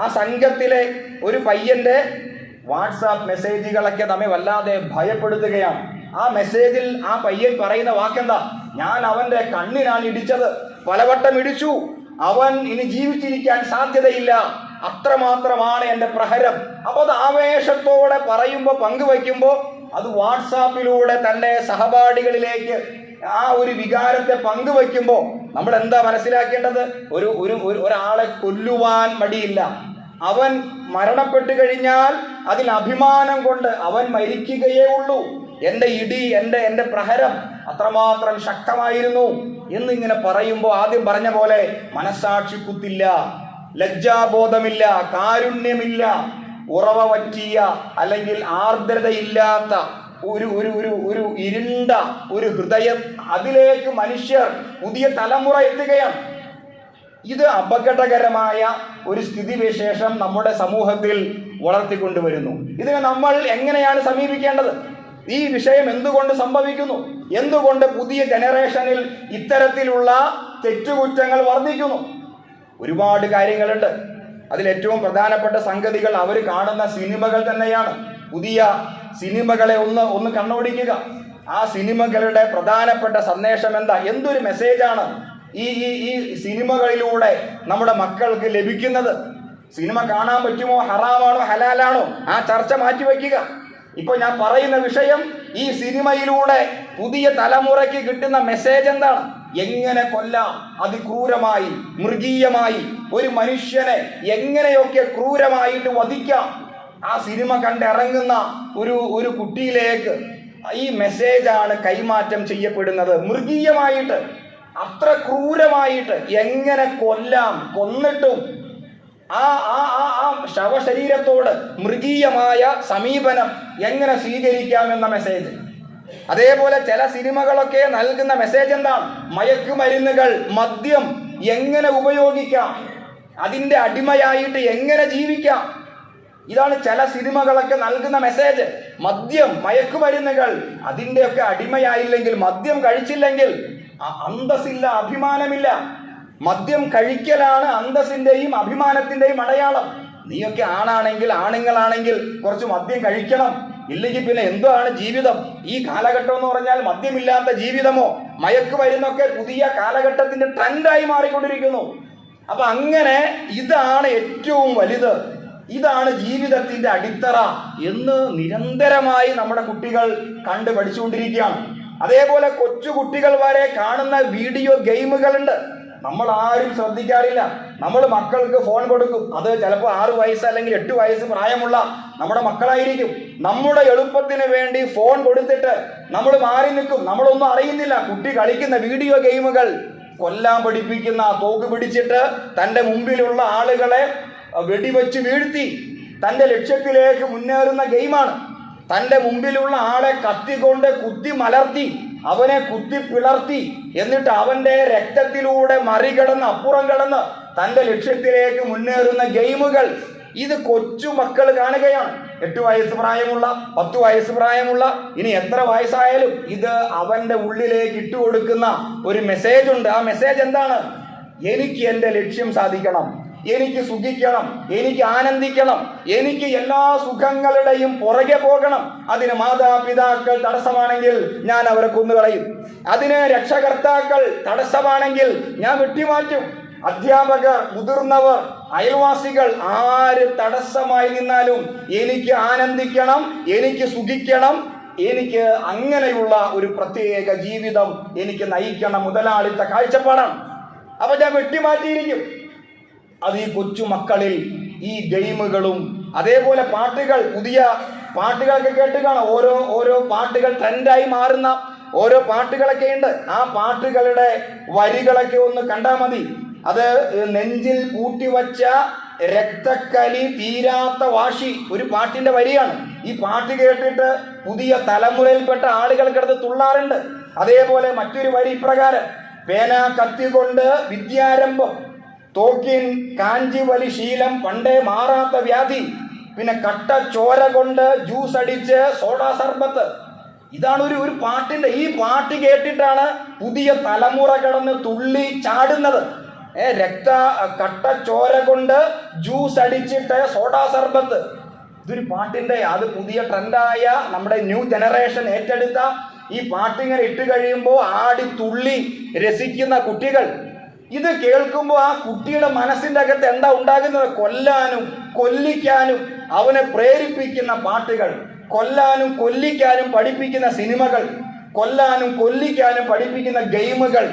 ആ സംഘത്തിലെ ഒരു പയ്യന്റെ വാട്സാപ്പ് മെസ്സേജുകളൊക്കെ നമ്മെ വല്ലാതെ ഭയപ്പെടുത്തുകയാണ്. ആ മെസ്സേജിൽ ആ പയ്യൻ പറയുന്ന വാക്കെന്താ? ഞാൻ അവന്റെ കണ്ണിനാണ് ഇടിച്ചത്, പലവട്ടം ഇടിച്ചു, അവൻ ഇനി ജീവിച്ചിരിക്കാൻ സാധ്യതയില്ല, അത്രമാത്രമാണ് എൻ്റെ പ്രഹരം. അപ്പോൾ അത് ആവേശത്തോടെ പറയുമ്പോൾ, പങ്കുവയ്ക്കുമ്പോൾ, അത് വാട്സാപ്പിലൂടെ തൻ്റെ സഹപാഠികളിലേക്ക് ആ ഒരു വികാരത്തെ പങ്കുവയ്ക്കുമ്പോൾ നമ്മൾ എന്താ മനസ്സിലാക്കേണ്ടത്? ഒരാളെ കൊല്ലുവാൻ മടിയില്ല. അവൻ മരണപ്പെട്ടു കഴിഞ്ഞാൽ അതിൽ അഭിമാനം കൊണ്ട് അവൻ മരിക്കുകയേ ഉള്ളൂ. എൻ്റെ ഇടി, എൻ്റെ പ്രഹരം അത്രമാത്രം ശക്തമായിരുന്നു എന്നിങ്ങനെ പറയുമ്പോൾ ആദ്യം പറഞ്ഞ പോലെ മനസ്സാക്ഷി കുത്തില്ല, ലജ്ജാബോധമില്ല, കാരുണ്യമില്ല, ഉറവ പറ്റിയ അല്ലെങ്കിൽ ആർദ്രതയില്ലാത്ത ഒരു ഇരുണ്ട ഒരു ഹൃദയം, അതിലേക്ക് മനുഷ്യർ, പുതിയ തലമുറ എത്തുകയാണ്. ഇത് അപകടകരമായ ഒരു സ്ഥിതിവിശേഷം നമ്മുടെ സമൂഹത്തിൽ വളർത്തിക്കൊണ്ടുവരുന്നു. ഇതിനെ നമ്മൾ എങ്ങനെയാണ് സമീപിക്കേണ്ടത്? ഈ വിഷയം എന്തുകൊണ്ട് സംഭവിക്കുന്നു? എന്തുകൊണ്ട് പുതിയ ജനറേഷനിൽ ഇത്തരത്തിലുള്ള തെറ്റുകുറ്റങ്ങൾ വർദ്ധിക്കുന്നു? ഒരുപാട് കാര്യങ്ങളുണ്ട്. അതിലേറ്റവും പ്രധാനപ്പെട്ട സംഗതികൾ അവർ കാണുന്ന സിനിമകൾ തന്നെയാണ്. പുതിയ സിനിമകളെ ഒന്ന് കണ്ണോടിക്കുക. ആ സിനിമകളുടെ പ്രധാനപ്പെട്ട സന്ദേശം എന്താ? എന്തൊരു മെസ്സേജാണ് ഈ സിനിമകളിലൂടെ നമ്മുടെ മക്കൾക്ക് ലഭിക്കുന്നത്? സിനിമ കാണാൻ പറ്റുമോ, ഹറാമാണോ ഹലാലാണോ, ആ ചർച്ച മാറ്റിവെക്കുക. ഇപ്പോൾ ഞാൻ പറയുന്ന വിഷയം, ഈ സിനിമയിലൂടെ പുതിയ തലമുറയ്ക്ക് കിട്ടുന്ന മെസ്സേജ് എന്താണ്? എങ്ങനെ കൊല്ലാം അതിക്രൂരമായി, മൃഗീയമായി ഒരു മനുഷ്യനെ എങ്ങനെയൊക്കെ ക്രൂരമായിട്ട് വധിക്കാം. ആ സിനിമ കണ്ടിറങ്ങുന്ന ഒരു കുട്ടിയിലേക്ക് ഈ മെസ്സേജാണ് കൈമാറ്റം ചെയ്യപ്പെടുന്നത്. മൃഗീയമായിട്ട്, അത്ര ക്രൂരമായിട്ട് എങ്ങനെ കൊല്ലാം, കൊന്നിട്ടും ആ ശവശരീരത്തോട് മൃഗീയമായ സമീപനം എങ്ങനെ സ്വീകരിക്കാമെന്ന മെസ്സേജ്. അതേപോലെ ചില സിനിമകളൊക്കെ നൽകുന്ന മെസ്സേജ് എന്താണ്? മയക്കുമരുന്നുകൾ, മദ്യം എങ്ങനെ ഉപയോഗിക്കാം, അതിൻ്റെ അടിമയായിട്ട് എങ്ങനെ ജീവിക്കാം. ഇതാണ് ചില സിനിമകളൊക്കെ നൽകുന്ന മെസ്സേജ്. മദ്യം, മയക്കുമരുന്നുകൾ, അതിൻ്റെയൊക്കെ അടിമയായില്ലെങ്കിൽ, മദ്യം കഴിച്ചില്ലെങ്കിൽ അന്തസ്സില്ല, അഭിമാനമില്ല. മദ്യം കഴിക്കലാണ് അന്തസ്സിൻ്റെയും അഭിമാനത്തിൻ്റെയും അടയാളം. നീയൊക്കെ ആണുങ്ങളാണെങ്കിൽ കുറച്ച് മദ്യം കഴിക്കണം, ഇല്ലെങ്കിൽ പിന്നെ എന്താണ് ജീവിതം? ഈ കാലഘട്ടം എന്ന് പറഞ്ഞാൽ മദ്യമില്ലാത്ത ജീവിതമോ? മയക്കുമരുന്നൊക്കെ പുതിയ കാലഘട്ടത്തിന്റെ ട്രെൻഡായി മാറിക്കൊണ്ടിരിക്കുന്നു. അപ്പൊ അങ്ങനെ ഇതാണ് ഏറ്റവും വലുത്, ഇതാണ് ജീവിതത്തിന്റെ അടിത്തറ എന്ന് നിരന്തരമായി നമ്മുടെ കുട്ടികൾ കണ്ടു പഠിച്ചുകൊണ്ടിരിക്കുകയാണ്. അതേപോലെ കൊച്ചു കുട്ടികൾ വരെ കാണുന്ന വീഡിയോ ഗെയിമുകളുണ്ട്. നമ്മൾ ആരും ശ്രദ്ധിക്കാറില്ല. നമ്മൾ മക്കൾക്ക് ഫോൺ കൊടുക്കും. അത് ചിലപ്പോൾ 6 വയസ്സ് അല്ലെങ്കിൽ 8 വയസ്സ് പ്രായമുള്ള നമ്മുടെ മക്കളായിരിക്കും. നമ്മുടെ എളുപ്പത്തിന് വേണ്ടി ഫോൺ കൊടുത്തിട്ട് നമ്മൾ മാറി നിൽക്കും. നമ്മളൊന്നും അറിയുന്നില്ല. കുട്ടി കളിക്കുന്ന വീഡിയോ ഗെയിമുകൾ കൊല്ലാൻ പഠിപ്പിക്കുന്ന, തോക്ക് പിടിച്ചിട്ട് തൻ്റെ മുമ്പിലുള്ള ആളുകളെ വെടിവെച്ച് വീഴ്ത്തി തൻ്റെ ലക്ഷ്യത്തിലേക്ക് മുന്നേറുന്ന ഗെയിമാണ്. തൻ്റെ മുമ്പിലുള്ള ആളെ കത്തിക്കൊണ്ട് കുത്തി മലർത്തി, അവനെ കുത്തി പിളർത്തി, എന്നിട്ട് അവൻ്റെ രക്തത്തിലൂടെ മറികടന്ന് അപ്പുറം കടന്ന് തൻ്റെ ലക്ഷ്യത്തിലേക്ക് മുന്നേറുന്ന ഗെയിമുകൾ. ഇത് കൊച്ചു മക്കൾ കാണുകയാണ്. 8 വയസ്സ് പ്രായമുള്ള, 10 വയസ്സ് പ്രായമുള്ള, ഇനി എത്ര വയസ്സായാലും ഇത് അവൻ്റെ ഉള്ളിലേക്ക് ഇട്ടുകൊടുക്കുന്ന ഒരു മെസ്സേജ് ഉണ്ട്. ആ മെസ്സേജ് എന്താണ്? എനിക്ക് എൻ്റെ ലക്ഷ്യം സാധിക്കണം, എനിക്ക് സുഖിക്കണം, എനിക്ക് ആനന്ദിക്കണം, എനിക്ക് എല്ലാ സുഖങ്ങളുടെയും പുറകെ പോകണം. അതിന് മാതാപിതാക്കൾ തടസ്സമാണെങ്കിൽ ഞാൻ അവരെ കൊന്നുകളയും. അതിന് രക്ഷകർത്താക്കൾ തടസ്സമാണെങ്കിൽ ഞാൻ വെട്ടിമാറ്റും. അധ്യാപകർ, മുതിർന്നവർ, അയൽവാസികൾ ആര് തടസ്സമായി നിന്നാലും എനിക്ക് ആനന്ദിക്കണം, എനിക്ക് സുഖിക്കണം, എനിക്ക് അങ്ങനെയുള്ള ഒരു പ്രത്യേക ജീവിതം എനിക്ക് നയിക്കണം, മുതലാളിത്ത കാഴ്ചപ്പാടാണ്. അപ്പൊ ഞാൻ വെട്ടിമാറ്റിയിരിക്കും. അത് ഈ കൊച്ചു മക്കളിൽ ഈ ഗെയിമുകളും അതേപോലെ പാട്ടുകൾ, പുതിയ പാട്ടുകളൊക്കെ കേട്ട് കാണാം. ഓരോ പാട്ടുകൾ ട്രെൻഡായി മാറുന്ന ഓരോ പാട്ടുകളൊക്കെ ഉണ്ട്. ആ പാട്ടുകളുടെ വരികളൊക്കെ ഒന്ന് കണ്ടാൽ മതി. അത് നെഞ്ചിൽ പൂട്ടിവച്ച രക്തക്കലി തീരാത്ത വാശി, ഒരു പാട്ടിന്റെ വരിയാണ്. ഈ പാട്ട് കേട്ടിട്ട് പുതിയ തലമുറയിൽപ്പെട്ട ആളുകൾ കിടന്ന് തുള്ളാറുണ്ട്. അതേപോലെ മറ്റൊരു വരി ഇപ്രകാരം: പേന കത്തി കൊണ്ട് വിദ്യാരംഭം, തോക്കിൻ കാഞ്ചി വലി ശീലം പണ്ടേ മാറാത്ത വ്യാധി, പിന്നെ കട്ട ചോര കൊണ്ട് ജ്യൂസ് അടിച്ച് സോഡാ സർബത്ത്. ഇതാണ് ഒരു പാട്ടിന്റെ. ഈ പാട്ട് കേട്ടിട്ടാണ് പുതിയ തലമുറ കിടന്ന് തുള്ളി ചാടുന്നത്. കട്ട ചോര കൊണ്ട് ജ്യൂസ് അടിച്ചിട്ട് സോഡാ സർബത്ത്. ഇതൊരു പാട്ടിന്റെ, അത് പുതിയ ട്രെൻഡായ നമ്മുടെ ന്യൂ ജനറേഷൻ ഏറ്റെടുത്ത ഈ പാട്ടിങ്ങനെ ഇട്ട് കഴിയുമ്പോൾ ആടി തുള്ളി രസിക്കുന്ന കുട്ടികൾ. ഇത് കേൾക്കുമ്പോൾ ആ കുട്ടിയുടെ മനസ്സിന്റെ അകത്ത് എന്താ ഉണ്ടാകുന്നത്? കൊല്ലാനും കൊല്ലിക്കാനും അവനെ പ്രേരിപ്പിക്കുന്ന പാട്ടുകൾ, കൊല്ലാനും കൊല്ലിക്കാനും പഠിപ്പിക്കുന്ന സിനിമകൾ, കൊല്ലാനും കൊല്ലിക്കാനും പഠിപ്പിക്കുന്ന ഗെയിമുകൾ.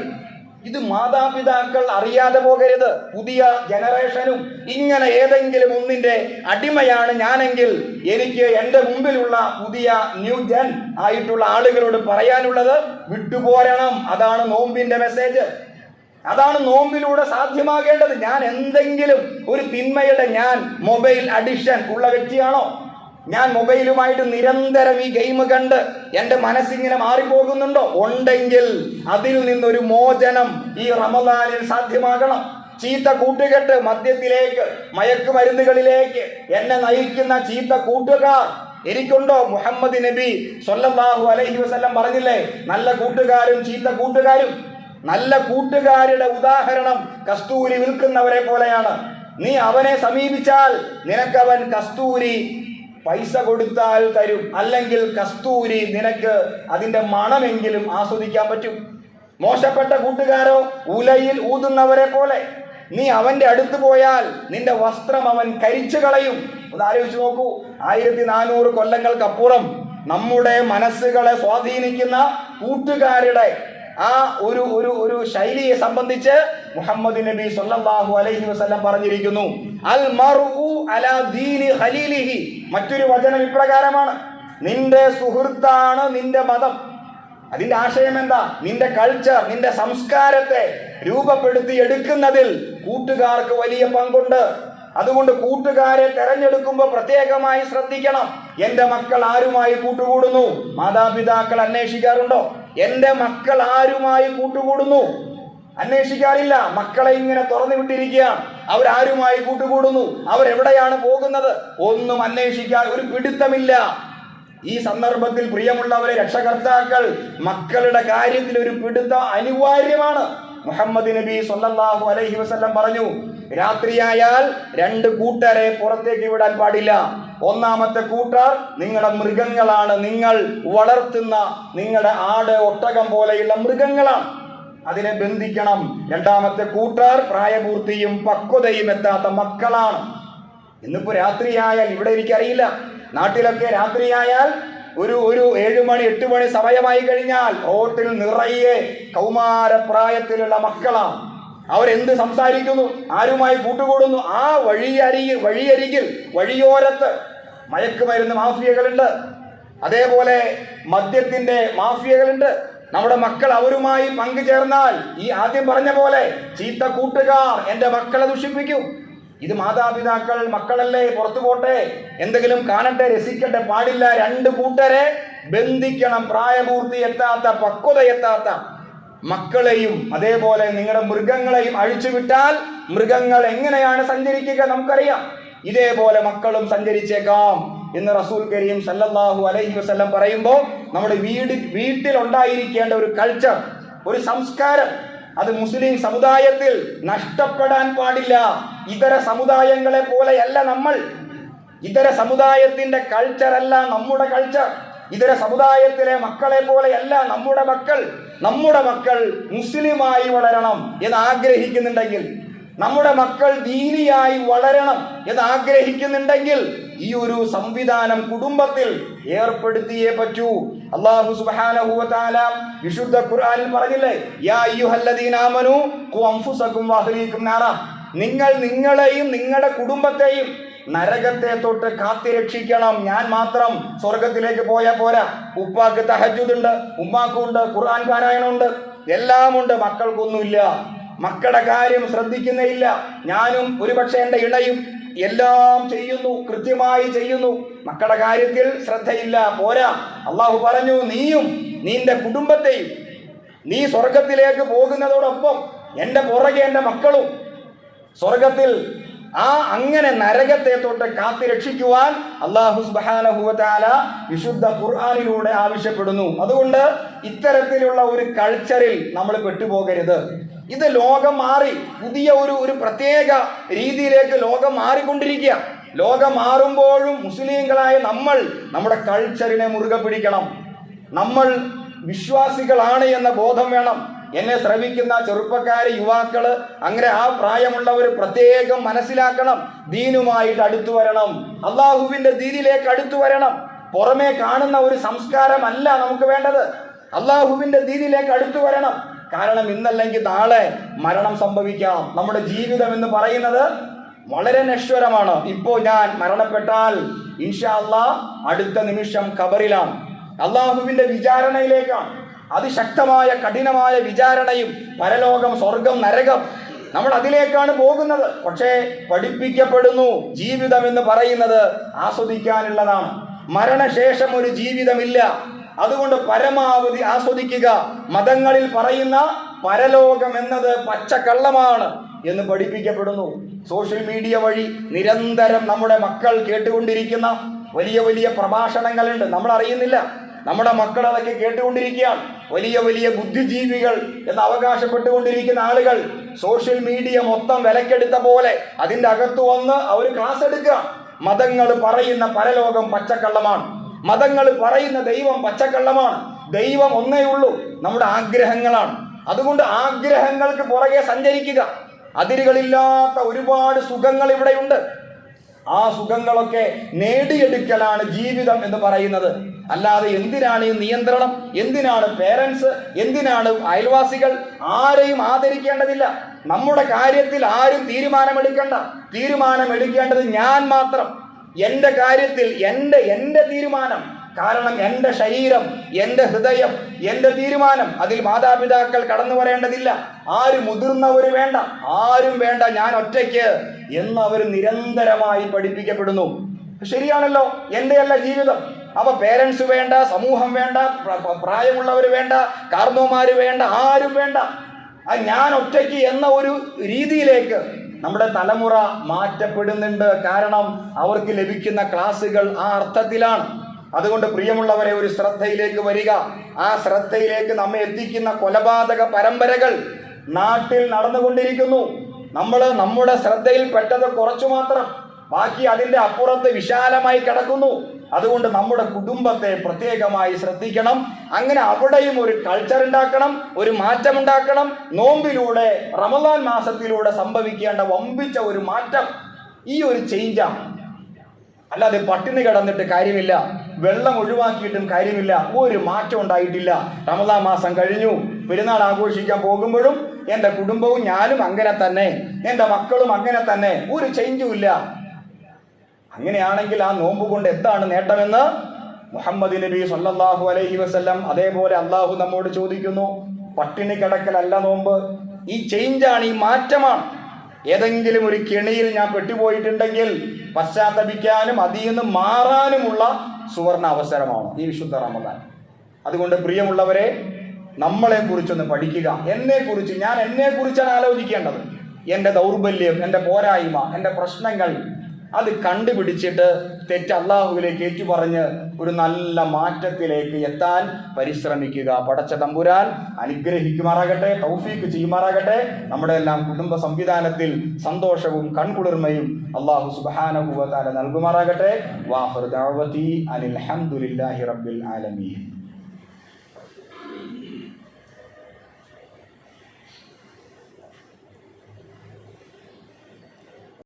ഇത് മാതാപിതാക്കൾ അറിയാതെ പോകരുത്. പുതിയ ജനറേഷനും ഇങ്ങനെ ഏതെങ്കിലും ഒന്നിന്റെ അടിമയാണ് ഞാനെങ്കിൽ എനിക്ക് എൻ്റെ മുമ്പിലുള്ള പുതിയ ന്യൂ ജൻ ആയിട്ടുള്ള ആളുകളോട് പറയാനുള്ളത് വിട്ടുപോരണം. അതാണ് നോമ്പിന്റെ മെസ്സേജ്. അതാണ് നോമ്പിലൂടെ സാധ്യമാകേണ്ടത്. ഞാൻ എന്തെങ്കിലും ഒരു തിന്മയുടെ, ഞാൻ മൊബൈൽ അഡിക്ഷൻ ഉള്ള വ്യക്തിയാണോ? ഞാൻ മൊബൈലുമായിട്ട് നിരന്തരം ഈ ഗെയിം കണ്ട് എൻ്റെ മനസ്സിങ്ങനെ മാറിപ്പോകുന്നുണ്ടോ? ഉണ്ടെങ്കിൽ അതിൽ നിന്നൊരു മോചനം ഈ റമദാനിൽ സാധ്യമാകണം. ചീത്ത കൂട്ടുകെട്ട്, മദ്യത്തിലേക്ക്, മയക്കുമരുന്നുകളിലേക്ക് എന്നെ നയിക്കുന്ന ചീത്ത കൂട്ടുകാർ എനിക്കുണ്ടോ? മുഹമ്മദ് നബി സ്വല്ലല്ലാഹു അലൈഹി വസല്ലം പറഞ്ഞില്ലേ, നല്ല കൂട്ടുകാരും ചീത്ത കൂട്ടുകാരും. നല്ല കൂട്ടുകാരുടെ ഉദാഹരണം കസ്തൂരി വിൽക്കുന്നവരെ പോലെയാണ്. നീ അവനെ സമീപിച്ചാൽ നിനക്കവൻ കസ്തൂരി പൈസ കൊടുത്താൽ തരും, അല്ലെങ്കിൽ കസ്തൂരി നിനക്ക് അതിന്റെ മണമെങ്കിലും ആസ്വദിക്കാൻ പറ്റും. മോശപ്പെട്ട കൂട്ടുകാരോ ഉലയിൽ ഊതുന്നവരെ പോലെ. നീ അവന്റെ അടുത്ത് പോയാൽ നിന്റെ വസ്ത്രം അവൻ കരിച്ചു കളയും. ഒന്ന് ആലോചിച്ച് നോക്കൂ. 1400 കൊല്ലങ്ങൾക്കപ്പുറം നമ്മുടെ മനസ്സുകളെ സ്വാധീനിക്കുന്ന കൂട്ടുകാരുടെ ആ ഒരു ശൈലിയെ സംബന്ധിച്ച് മുഹമ്മദ് നബി സ്വല്ലല്ലാഹു അലൈഹി വസല്ലം പറഞ്ഞിരിക്കുന്നു, അൽ മർഉ അലാ ദീനി ഖലീലിഹി. മറ്റൊരു വചനം ഇപ്രകാരമാണ്: നിന്റെ സുഹൃത്താണ് നിന്റെ മതം. അതിന്റെ ആശയം എന്താ? നിന്റെ കൾച്ചർ, നിന്റെ സംസ്കാരത്തെ രൂപപ്പെടുത്തി എടുക്കുന്നതിൽ കൂട്ടുകാർക്ക് വലിയ പങ്കുണ്ട്. അതുകൊണ്ട് കൂട്ടുകാരെ തെരഞ്ഞെടുക്കുമ്പോൾ പ്രത്യേകമായി ശ്രദ്ധിക്കണം. എന്റെ മക്കൾ ആരുമായി കൂട്ടുകൂടുന്നു? മാതാപിതാക്കൾ അന്വേഷിക്കാറുണ്ടോ? എന്റെ മക്കൾ ആരുമായി കൂട്ടുകൂടുന്നു? അന്വേഷിക്കാറില്ല. മക്കളെ ഇങ്ങനെ തുറന്നു വിട്ടിരിക്കുകയാണ്. അവരാരുമായി കൂട്ടുകൂടുന്നു, അവരെവിടെയാണ് പോകുന്നത്, ഒന്നും അന്വേഷിക്കാൻ ഒരു പിടുത്തമില്ല. ഈ സന്ദർഭത്തിൽ പ്രിയമുള്ളവരെ, രക്ഷകർത്താക്കൾ മക്കളുടെ കാര്യത്തിൽ ഒരു പിടുത്തം അനിവാര്യമാണ്. മുഹമ്മദ് നബി സ്വല്ലല്ലാഹു അലൈഹി വസല്ലം പറഞ്ഞു, രാത്രിയായാൽ 2 കൂട്ടരെ പുറത്തേക്ക് വിടാൻ പാടില്ല. ഒന്നാമത്തെ കൂട്ടർ നിങ്ങളുടെ മൃഗങ്ങളാണ്, നിങ്ങൾ വളർത്തുന്ന നിങ്ങളുടെ ആട്, ഒട്ടകം പോലെയുള്ള മൃഗങ്ങളാണ്, അതിനെ ബന്ധിക്കണം. രണ്ടാമത്തെ കൂട്ടർ പ്രായപൂർത്തിയും പക്വതയും എത്താത്ത മക്കളാണ്. ഇന്നിപ്പോ രാത്രിയായാൽ, ഇവിടെ എനിക്കറിയില്ല, നാട്ടിലൊക്കെ രാത്രിയായാൽ ഒരു 7 മണി 8 മണി സമയമായി കഴിഞ്ഞാൽ ഹോട്ടൽ നിറയെ കൗമാരപ്രായത്തിലുള്ള മക്കളാണ്. അവരെന്ത് സംസാരിക്കുന്നു, ആരുമായി കൂട്ടുകൂടുന്നു? ആ വഴിയരികിൽ വഴിയോരത്ത് മയക്കുമരുന്ന് മാഫിയകളുണ്ട്, അതേപോലെ മദ്യത്തിന്റെ മാഫിയകളുണ്ട്. നമ്മുടെ മക്കൾ അവരുമായി പങ്കുചേർന്നാൽ ഈ ആദ്യം പറഞ്ഞ പോലെ ചീത്ത കൂട്ടുകാർ എൻ്റെ മക്കളെ ദുഷിപ്പിക്കും. ഇത് മാതാപിതാക്കൾ, മക്കളല്ലേ, പുറത്തു പോട്ടെ, എന്തെങ്കിലും കാണട്ടെ, രസിക്കട്ടെ, പാടില്ല. 2 കൂട്ടരെ ബന്ധിക്കണം. പ്രായപൂർത്തി എത്താത്ത, പക്വത എത്താത്ത മക്കളെയും അതേപോലെ നിങ്ങളുടെ മൃഗങ്ങളെയും അഴിച്ചുവിട്ടാൽ മൃഗങ്ങൾ എങ്ങനെയാണ് സഞ്ചരിക്കുക നമുക്കറിയാം. ഇതേപോലെ മക്കളും സഞ്ചരിച്ചേക്കാം എന്ന് റസൂൽ കരീം സല്ലല്ലാഹു അലൈഹി വസല്ലം പറയുമ്പോൾ, നമ്മുടെ വീട്ടിൽ ഉണ്ടായിരിക്കേണ്ട ഒരു കൾച്ചർ, ഒരു സംസ്കാരം, അത് മുസ്ലിം സമുദായത്തിൽ നഷ്ടപ്പെടാൻ പാടില്ല. ഇതര സമുദായങ്ങളെ പോലെയല്ല നമ്മൾ. ഇതര സമുദായത്തിന്റെ കൾച്ചർ അല്ല നമ്മുടെ കൾച്ചർ. ഇതര സമുദായത്തിലെ മക്കളെ പോലെയല്ല നമ്മുടെ മക്കൾ. നമ്മുടെ മക്കൾ മുസ്ലിമായി വളരണം എന്ന് ആഗ്രഹിക്കുന്നുണ്ടെങ്കിൽ, നമ്മുടെ മക്കൾ ദീനിയായി വളരണം എന്ന് ആഗ്രഹിക്കുന്നുണ്ടെങ്കിൽ ഈ ഒരു സംവിധാനം കുടുംബത്തിൽ ഏർപ്പെടുത്തിയേ പറ്റൂ. അല്ലാഹു സുബ്ഹാനഹു വ തആല വിശുദ്ധ ഖുർആനിൽ പറഞ്ഞില്ലേ, യാ അയ്യുഹല്ലദീന ആമനൂ ഖു അൻഫുസകും വഅഹ്ലീകും നാറ, നിങ്ങൾ നിങ്ങളെയും നിങ്ങളുടെ കുടുംബത്തെയും നരകത്തെ തൊട്ട് കാത്തിരക്ഷിക്കണം. ഞാൻ മാത്രം സ്വർഗത്തിലേക്ക് പോയാൽ പോരാ. ഉപ്പാക്ക് തഹജ്ജുദ് ഉണ്ട്, ഉമ്മാക്കുണ്ട്, ഖുർആൻ പാരായണമുണ്ട്, എല്ലാം ഉണ്ട്. മക്കൾക്കൊന്നുമില്ല. മക്കളുടെ കാര്യം ശ്രദ്ധിക്കുന്നേയില്ല. ഞാനും ഒരുപക്ഷെ എൻ്റെ ഇണയും എല്ലാം ചെയ്യുന്നു, കൃത്യമായി ചെയ്യുന്നു. മക്കളുടെ കാര്യത്തിൽ ശ്രദ്ധയില്ല, പോരാ. അള്ളാഹു പറഞ്ഞു, നീയും നിന്റെ കുടുംബത്തെയും നീ സ്വർഗത്തിലേക്ക് പോകുന്നതോടൊപ്പം എൻ്റെ പുറകെ എൻ്റെ മക്കളും സ്വർഗത്തിൽ അങ്ങനെ നരകത്തെ തൊട്ട് കാത്തിരക്ഷിക്കുവാൻ അല്ലാഹു സുബ്ഹാനഹു വ തആല വിശുദ്ധ ഖുർആനിലൂടെ ആവശ്യപ്പെടുന്നു. അതുകൊണ്ട് ഇത്തരത്തിലുള്ള ഒരു കൾച്ചറിൽ നമ്മൾ പെട്ടുപോകരുത്. ഇത് ലോകം മാറി, പുതിയ ഒരു പ്രത്യേക രീതിയിലേക്ക് ലോകം മാറിക്കൊണ്ടിരിക്കുക. ലോകം മാറുമ്പോഴും മുസ്ലിങ്ങളായ നമ്മൾ നമ്മുടെ കൾച്ചറിനെ മുറുകെ പിടിക്കണം. നമ്മൾ വിശ്വാസികളാണ് എന്ന ബോധം വേണം. എന്നെ ശ്രവിക്കുന്ന ചെറുപ്പക്കാര്, യുവാക്കള്, അങ്ങനെ ആ പ്രായമുള്ളവർ പ്രത്യേകം മനസ്സിലാക്കണം. ദീനുമായിട്ട് അടുത്തു വരണം, അള്ളാഹുവിന്റെ ദീനിലേക്ക് അടുത്തു വരണം. പുറമേ കാണുന്ന ഒരു സംസ്കാരമല്ല നമുക്ക് വേണ്ടത്. അള്ളാഹുവിന്റെ ദീനിലേക്ക് അടുത്തു വരണം. കാരണം ഇന്നല്ലെങ്കിൽ നാളെ മരണം സംഭവിക്കാം. നമ്മുടെ ജീവിതം എന്ന് പറയുന്നത് വളരെ നശ്വരമാണ്. ഇപ്പോൾ ഞാൻ മരണപ്പെട്ടാൽ ഇൻഷാ അല്ലാഹ് അടുത്ത നിമിഷം ഖബറിലാണ്, അള്ളാഹുവിന്റെ വിചാരണയിലേക്കാണ്. അതിശക്തമായ കഠിനമായ വിചാരണയും, പരലോകം, സ്വർഗം, നരകം, നമ്മൾ അതിലേക്കാണ് പോകുന്നത്. പക്ഷേ പഠിപ്പിക്കപ്പെടുന്നു, ജീവിതം എന്ന് പറയുന്നത് ആസ്വദിക്കാനുള്ളതാണ്. മരണശേഷം ഒരു ജീവിതമില്ല. അതുകൊണ്ട് പരമാവധി ആസ്വദിക്കുക. മതങ്ങളിൽ പറയുന്ന പരലോകം എന്നത് പച്ചക്കള്ളമാണ് എന്ന് പഠിപ്പിക്കപ്പെടുന്നു. സോഷ്യൽ മീഡിയ വഴി നിരന്തരം നമ്മുടെ മക്കൾ കേട്ടുകൊണ്ടിരിക്കുന്ന വലിയ വലിയ പ്രഭാഷണങ്ങളുണ്ട്, നമ്മൾ അറിയുന്നില്ല. നമ്മുടെ മക്കൾ അതൊക്കെ കേട്ടുകൊണ്ടിരിക്കുകയാണ്. വലിയ വലിയ ബുദ്ധിജീവികൾ എന്ന് അവകാശപ്പെട്ടുകൊണ്ടിരിക്കുന്ന ആളുകൾ സോഷ്യൽ മീഡിയ മൊത്തം വിലക്കെടുത്ത പോലെ അതിൻ്റെ അകത്ത് വന്ന് അവർ ക്ലാസ് എടുക്കുക. മതങ്ങൾ പറയുന്ന പരലോകം പച്ചക്കള്ളമാണ്, മതങ്ങൾ പറയുന്ന ദൈവം പച്ചക്കള്ളമാണ്. ദൈവം ഒന്നേ ഉള്ളൂ, നമ്മുടെ ആഗ്രഹങ്ങളാണ്. അതുകൊണ്ട് ആഗ്രഹങ്ങൾക്ക് പുറകെ സഞ്ചരിക്കുക. അതിരുകളില്ലാത്ത ഒരുപാട് സുഖങ്ങൾ ഇവിടെയുണ്ട്. ആ സുഖങ്ങളൊക്കെ നേടിയെടുക്കലാണ് ജീവിതം എന്ന് പറയുന്നത്. അല്ലാതെ എന്തിനാണ് ഈ നിയന്ത്രണം, എന്തിനാണ് പേരൻസ്, എന്തിനാണ് അയൽവാസികൾ? ആരെയും ആദരിക്കേണ്ടതില്ല. നമ്മുടെ കാര്യത്തിൽ ആരും തീരുമാനമെടുക്കേണ്ട. തീരുമാനമെടുക്കേണ്ടത് ഞാൻ മാത്രം. എൻ്റെ കാര്യത്തിൽ എൻ്റെ തീരുമാനം. കാരണം എൻ്റെ ശരീരം, എൻ്റെ ഹൃദയം, എൻ്റെ തീരുമാനം. അതിൽ മാതാപിതാക്കൾ കടന്നു വരേണ്ടതില്ല. ആരും മുതിർന്നവർ വേണ്ട, ആരും വേണ്ട, ഞാൻ ഒറ്റയ്ക്ക് എന്ന് അവർ നിരന്തരമായി പഠിപ്പിക്കപ്പെടുന്നു. ശരിയാണല്ലോ, എൻ്റെയല്ല ജീവിതം. അപ്പൊ പേരൻസ് വേണ്ട, സമൂഹം വേണ്ട, പ്രായമുള്ളവർ വേണ്ട, കാർന്നോമാര് വേണ്ട, ആരും വേണ്ട, ഞാൻ ഒറ്റയ്ക്ക് എന്ന ഒരു രീതിയിലേക്ക് നമ്മുടെ തലമുറ മാറ്റപ്പെടുന്നുണ്ട്. കാരണം അവർക്ക് ലഭിക്കുന്ന ക്ലാസ്സുകൾ ആ അർത്ഥത്തിലാണ്. അതുകൊണ്ട് പ്രിയമുള്ളവരെ, ഒരു ശ്രദ്ധയിലേക്ക് വരിക. ആ ശ്രദ്ധയിലേക്ക് നമ്മെ എത്തിക്കുന്ന കൊലപാതക പരമ്പരകൾ നാട്ടിൽ നടന്നുകൊണ്ടിരിക്കുന്നു. നമ്മുടെ ശ്രദ്ധയിൽ പെട്ടത് കുറച്ചു മാത്രം, ബാക്കി അതിൻ്റെ അപ്പുറത്ത് വിശാലമായി കിടക്കുന്നു. അതുകൊണ്ട് നമ്മുടെ കുടുംബത്തെ പ്രത്യേകമായി ശ്രദ്ധിക്കണം. അങ്ങനെ അവിടെയും ഒരു കൾച്ചർ ഉണ്ടാക്കണം, ഒരു മാറ്റം ഉണ്ടാക്കണം. നോമ്പിലൂടെ, റമദാൻ മാസത്തിലൂടെ സംഭവിക്കേണ്ട വമ്പിച്ച ഒരു മാറ്റം ഈ ഒരു ചേഞ്ചാണ്. അല്ലാതെ പട്ടിണി കിടന്നിട്ട് കാര്യമില്ല, വെള്ളം ഒഴിവാക്കിയിട്ടും കാര്യമില്ല. ഒരു മാറ്റം ഉണ്ടായിട്ടില്ല. റമദാൻ മാസം കഴിഞ്ഞു, പെരുന്നാൾ ആഘോഷിക്കാൻ പോകുമ്പോഴും എൻ്റെ കുടുംബവും ഞാനും അങ്ങനെ തന്നെ, എൻ്റെ മക്കളും അങ്ങനെ തന്നെ, ഒരു ചേഞ്ചും ഇല്ല. അങ്ങനെയാണെങ്കിൽ ആ നോമ്പ് കൊണ്ട് എന്താണ് നേട്ടമെന്ന് മുഹമ്മദ് നബി സല്ലല്ലാഹു അലൈഹി വസല്ലം അതേപോലെ അള്ളാഹു നമ്മോട് ചോദിക്കുന്നു. പട്ടിണി കിടക്കലല്ല നോമ്പ്, ഈ ചേഞ്ചാണ്, ഈ മാറ്റമാണ്. ഏതെങ്കിലും ഒരു കെണിയിൽ ഞാൻ പെട്ടുപോയിട്ടുണ്ടെങ്കിൽ പശ്ചാത്തപിക്കാനും അതിൽ നിന്ന് മാറാനുമുള്ള സുവർണ അവസരമാണ് ഈ വിശുദ്ധ റമദാൻ. അതുകൊണ്ട് പ്രിയമുള്ളവരെ, നമ്മളെ കുറിച്ചൊന്ന് പഠിക്കുക. എന്നെക്കുറിച്ച്, ഞാൻ എന്നെക്കുറിച്ചാണ് ആലോചിക്കേണ്ടത്. എൻ്റെ ദൗർബല്യം, എൻ്റെ പോരായ്മ, എൻ്റെ പ്രശ്നങ്ങൾ അത് കണ്ടുപിടിച്ചിട്ട് തെറ്റ് അള്ളാഹുവിലേക്ക് ഏറ്റുപറഞ്ഞ് ഒരു നല്ല മാറ്റത്തിലേക്ക് എത്താൻ പരിശ്രമിക്കുക. പടച്ച തമ്പുരാൻ അനുഗ്രഹിക്കുമാറാകട്ടെ, തൗഫീക്ക് ചെയ്യുമാറാകട്ടെ. നമ്മുടെ എല്ലാം കുടുംബ സംവിധാനത്തിൽ സന്തോഷവും കൺകുളിർമയും അള്ളാഹു സുബ്ഹാനഹു വ തആല നൽകുമാറാകട്ടെ. വാഖിറു ദഅവതി അനിൽ ഹംദുലില്ലാഹി റബ്ബിൽ ആലമീൻ.